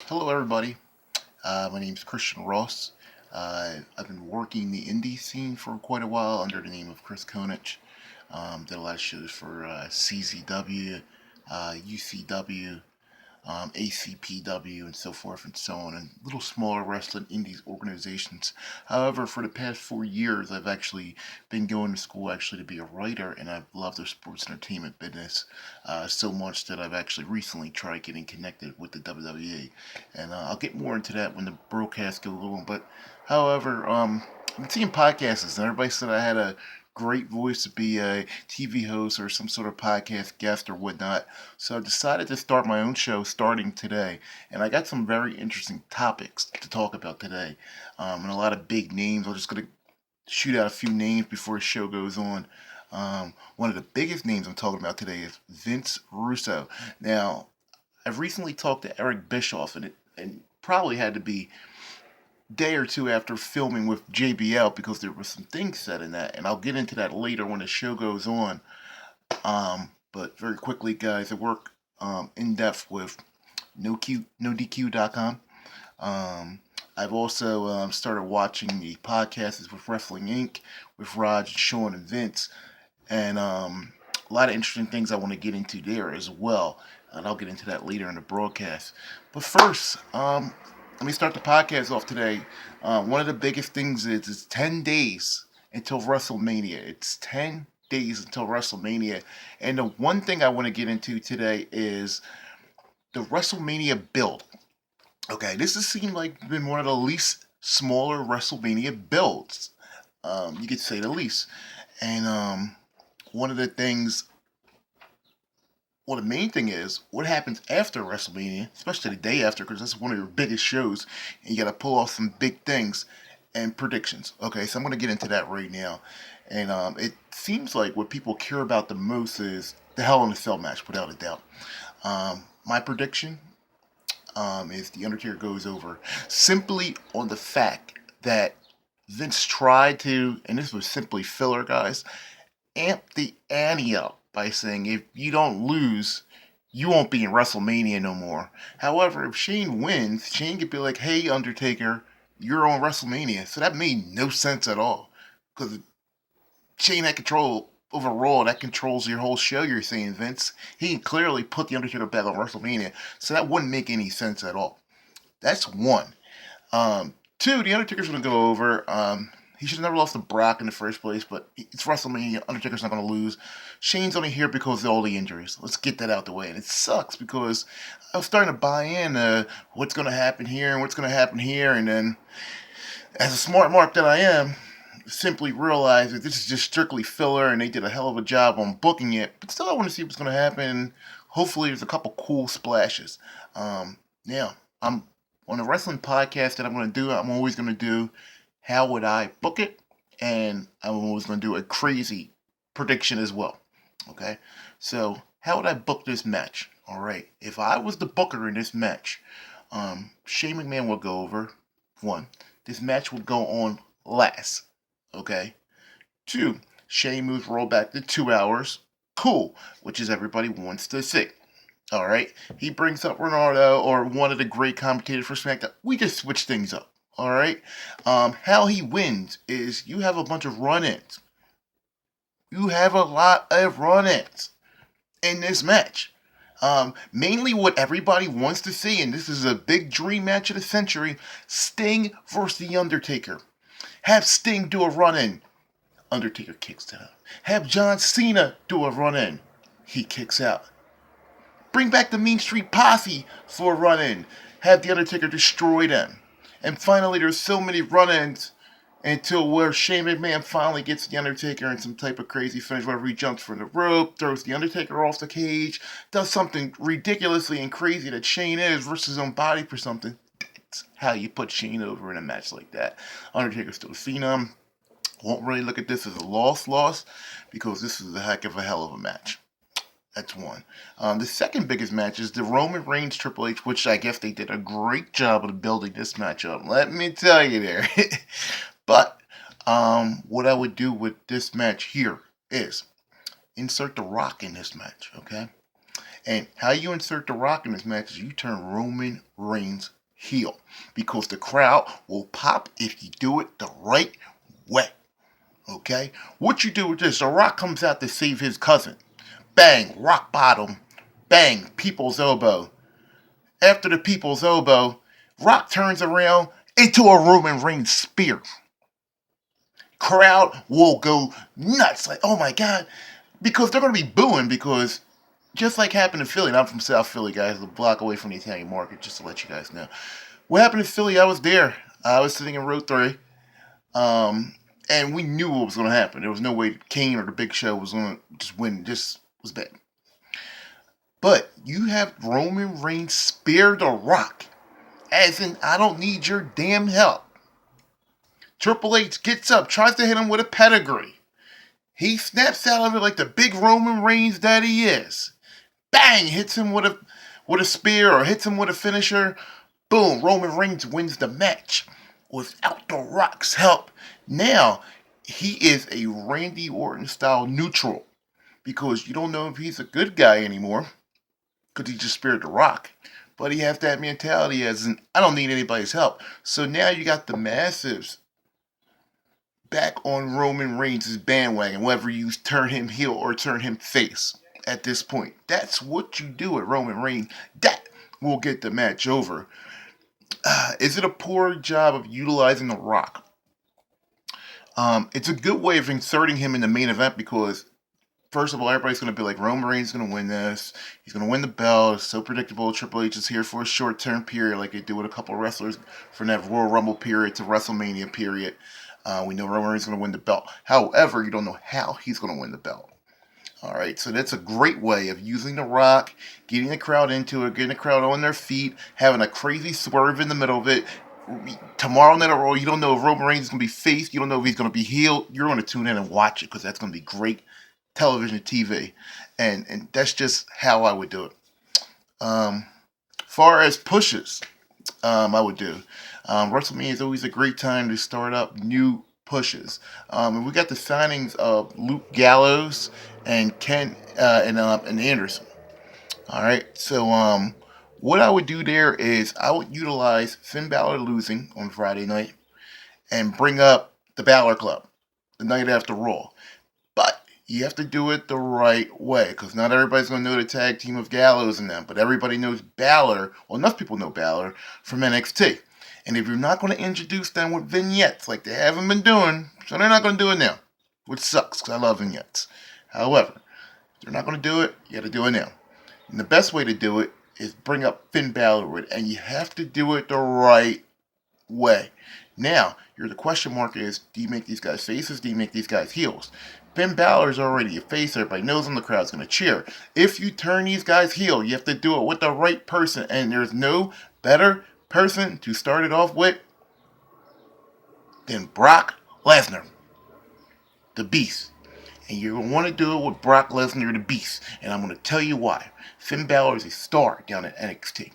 Hello, everybody. My name is Christian Ross. I've been working the indie scene for quite a while under the name of Chris Konich. Did a lot of shows for CZW, UCW, ACPW, and so forth and so on, and little smaller wrestling indies organizations. However, for the past 4 years, I've actually been going to school actually to be a writer, and I've loved the sports entertainment business so much that I've actually recently tried getting connected with the WWE, and I'll get more into that when the broadcast goes on. But however, I've been seeing podcasts, and everybody said I had a great voice to be a TV host or some sort of podcast guest or whatnot. So I decided to start my own show starting today. And I got some very interesting topics to talk about today. And a lot of big names. I'm just going to shoot out a few names before the show goes on. One of the biggest names I'm talking about today is Vince Russo. Now, I've recently talked to Eric Bischoff, and probably had to be day or two after filming with JBL because there were some things said in that, and I'll get into that later when the show goes on. But very quickly, guys, I work in depth with NoDQ.com. I've also started watching the podcasts with Wrestling Inc. with Raj, Sean, and Vince, and a lot of interesting things I want to get into there as well. And I'll get into that later in the broadcast. But first, let me start the podcast off today. One of the biggest things is it's 10 days until WrestleMania. It's 10 days until WrestleMania. And the one thing I want to get into today is the WrestleMania build. Okay, this has seemed like been one of the least smaller WrestleMania builds. You could say the least. And one of the things, well, the main thing is what happens after WrestleMania, especially the day after, because that's one of your biggest shows, and you got to pull off some big things and predictions. Okay, so I'm going to get into that right now. And it seems like what people care about the most is the Hell in a Cell match, without a doubt. My prediction is The Undertaker goes over simply on the fact that Vince tried to, and this was simply filler, guys, amp the ante up by saying if you don't lose, you won't be in WrestleMania no more. However, if Shane wins, Shane could be like, hey, Undertaker, you're on WrestleMania. So that made no sense at all. Because Shane had control over Raw. That controls your whole show, you're saying, Vince. He clearly put The Undertaker back on WrestleMania. So that wouldn't make any sense at all. That's one. Two, The Undertaker's going to go over. He should have never lost to Brock in the first place, but it's WrestleMania. Undertaker's not going to lose. Shane's only here because of all the injuries. Let's get that out the way. And it sucks because I was starting to buy in what's going to happen here and what's going to happen here. And then, as a smart mark that I am, simply realized that this is just strictly filler and they did a hell of a job on booking it. But still, I want to see what's going to happen. Hopefully, there's a couple cool splashes. Yeah, I'm on the wrestling podcast that I'm going to do. I'm always going to do how would I book it, and I'm always going to do a crazy prediction as well. Okay, so how would I book this match? All right, if I was the booker in this match, Shane McMahon will go over. One, this match will go on last. Okay, two, Shane moves roll back to 2 hours. Cool, which is everybody wants to see. All right, he brings up Ronaldo or one of the great commentators for SmackDown. We just switch things up. All right. How he wins is you have a bunch of run-ins. You have a lot of run-ins in this match. Mainly what everybody wants to see, and this is a big dream match of the century: Sting versus The Undertaker. Have Sting do a run-in. Undertaker kicks out. Have John Cena do a run-in. He kicks out. Bring back the Mean Street Posse for a run-in. Have The Undertaker destroy them. And finally, there's so many run-ins until where Shane McMahon finally gets The Undertaker in some type of crazy finish, whether he jumps from the rope, throws The Undertaker off the cage, does something ridiculously and crazy that Shane is versus his own body for something. That's how you put Shane over in a match like that. Undertaker's still a phenom. Won't really look at this as a loss, because this is a heck of a hell of a match. That's one. The second biggest match is the Roman Reigns Triple H, which I guess they did a great job of building this match up. Let me tell you there. But what I would do with this match here is insert The Rock in this match, okay? And how you insert The Rock in this match is you turn Roman Reigns heel because the crowd will pop if you do it the right way. Okay? What you do with this, The Rock comes out to save his cousin. Bang, rock bottom. Bang, people's elbow. After the people's elbow, Rock turns around into a Roman Reigns spear. Crowd will go nuts. Like, oh my God. Because they're going to be booing because just like happened in Philly, and I'm from South Philly, guys, a block away from the Italian market, just to let you guys know. What happened in Philly, I was there. I was sitting in row 3. And we knew what was going to happen. There was no way Kane or the Big Show was going to just win. Just was bad. But you have Roman Reigns spear The Rock. As in, I don't need your damn help. Triple H gets up, tries to hit him with a pedigree. He snaps out of it like the big Roman Reigns that he is. Bang! Hits him with a spear or hits him with a finisher. Boom! Roman Reigns wins the match without The Rock's help. Now, he is a Randy Orton style neutral because you don't know if he's a good guy anymore because he just speared The Rock. But he has that mentality as in, I don't need anybody's help. So now you got the massives back on Roman Reigns' bandwagon, whether you turn him heel or turn him face at this point. That's what you do at Roman Reigns. That will get the match over. Is it a poor job of utilizing The Rock? It's a good way of inserting him in the main event because, first of all, everybody's going to be like, Roman Reigns is going to win this. He's going to win the belt. It's so predictable. Triple H is here for a short-term period like they do with a couple of wrestlers from that Royal Rumble period to WrestleMania period. We know Roman Reigns is going to win the belt. However, you don't know how he's going to win the belt. All right, so that's a great way of using The Rock, getting the crowd into it, getting the crowd on their feet, having a crazy swerve in the middle of it. Tomorrow Night Raw, you don't know if Roman Reigns is going to be faced. You don't know if he's going to be healed. You're going to tune in and watch it because that's going to be great television TV. And that's just how I would do it. Far as pushes, I would do. WrestleMania is always a great time to start up new pushes. And we got the signings of Luke Gallows and Ken and Anderson. All right, so what I would do there is I would utilize Finn Balor losing on Friday night and bring up the Balor Club the night after Raw. But you have to do it the right way because not everybody's going to know the tag team of Gallows and them, but everybody knows Balor. Well, enough people know Balor from NXT. And if you're not going to introduce them with vignettes like they haven't been doing, so they're not going to do it now, which sucks because I love vignettes. However, if they're not going to do it, you got to do it now. And the best way to do it is bring up Finn Balor with it, and you have to do it the right way. Now, the question mark is, do you make these guys faces? Do you make these guys heels? Finn Balor is already a face. Everybody knows him. The crowd's going to cheer. If you turn these guys heel, you have to do it with the right person, and there's no better person to start it off with than Brock Lesnar, the Beast. And you're going to want to do it with Brock Lesnar, the Beast. And I'm going to tell you why. Finn Balor is a star down at NXT.